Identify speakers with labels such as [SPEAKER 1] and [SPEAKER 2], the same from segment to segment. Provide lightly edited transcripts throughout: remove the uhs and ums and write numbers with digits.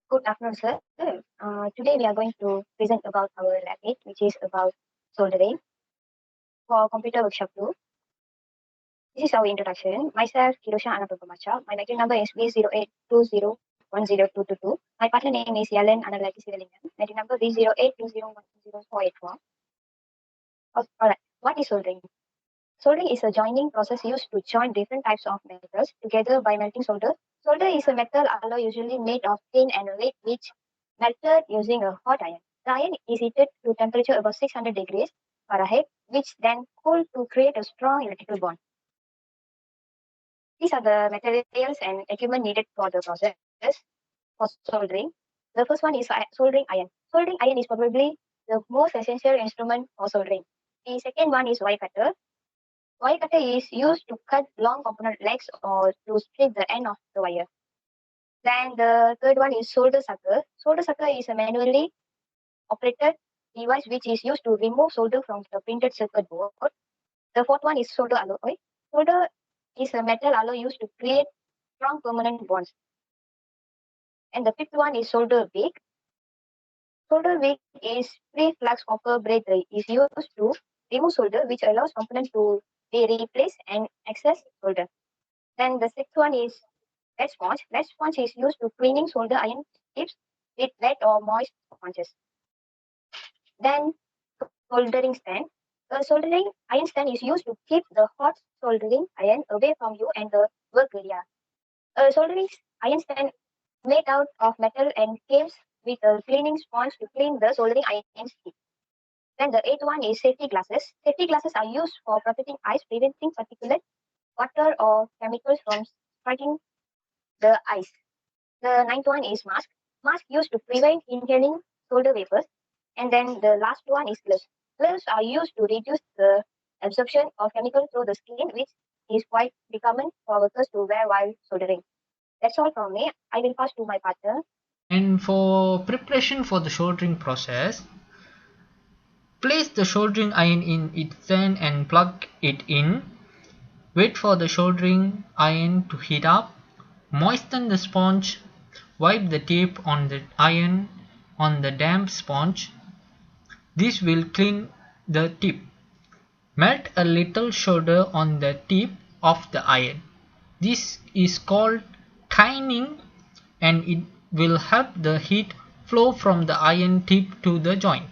[SPEAKER 1] Good afternoon, sir. Today we are going to present about our topic, which is about soldering for computer workshop 2. This is our introduction. Myself, Kirosha Machap. My material number is B0820102222. My partner name is Yalan Sivalinggam. Material number B0820100484. Alright, what is soldering? Soldering is a joining process used to join different types of metals together by melting solder. Solder is a metal alloy usually made of tin and lead which melted using a hot iron. The iron is heated to temperature above 600 degrees Fahrenheit, which then cooled to create a strong electrical bond. These are the materials and equipment needed for the process for soldering. The first one is soldering iron. Soldering iron is probably the most essential instrument for soldering. The second one is wire cutter. Wire cutter is used to cut long component legs or to split the end of the wire. Then the third one is solder sucker. Solder sucker is a manually operated device which is used to remove solder from the printed circuit board. The fourth one is solder alloy. Solder is a metal alloy used to create strong permanent bonds. And the fifth one is solder wick. Solder wick is pre-flux copper braid is used to remove solder, which allows components to be replaced and access solder. Then the sixth one is lead sponge. Lead sponge is used to cleaning solder iron tips with wet or moist sponges. Then soldering stand. A soldering iron stand is used to keep the hot soldering iron away from you and the work area. A soldering iron stand made out of metal and comes with a cleaning sponge to clean the soldering iron tip. Then the eighth one is safety glasses. Safety glasses are used for protecting eyes, preventing particulate water or chemicals from striking the eyes. The ninth one is mask. Mask used to prevent inhaling solder vapors. And then the last one is gloves. Gloves are used to reduce the absorption of chemical through the skin, which is quite common for workers to wear while soldering. That's all from me. I will pass to my partner.
[SPEAKER 2] And for preparation for the soldering process, place the soldering iron in its stand and plug it in. Wait for the soldering iron to heat up. Moisten the sponge. Wipe the tip on the iron on the damp sponge. This will clean the tip. Melt a little solder on the tip of the iron. This is called tining, and it will help the heat flow from the iron tip to the joint.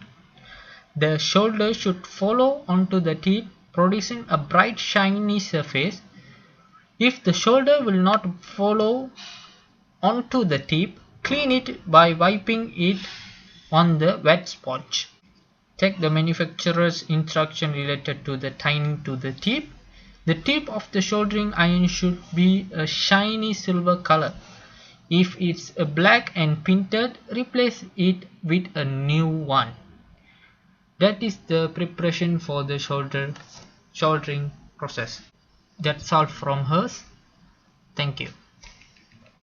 [SPEAKER 2] The solder should follow onto the tip, producing a bright shiny surface. If the solder will not follow onto the tip, clean it by wiping it on the wet sponge. Check the manufacturer's instruction related to the tining to the tip. The tip of the soldering iron should be a shiny silver color. If it's black and painted, replace it with a new one. That is the preparation for the soldering process. That's all from us. Thank you.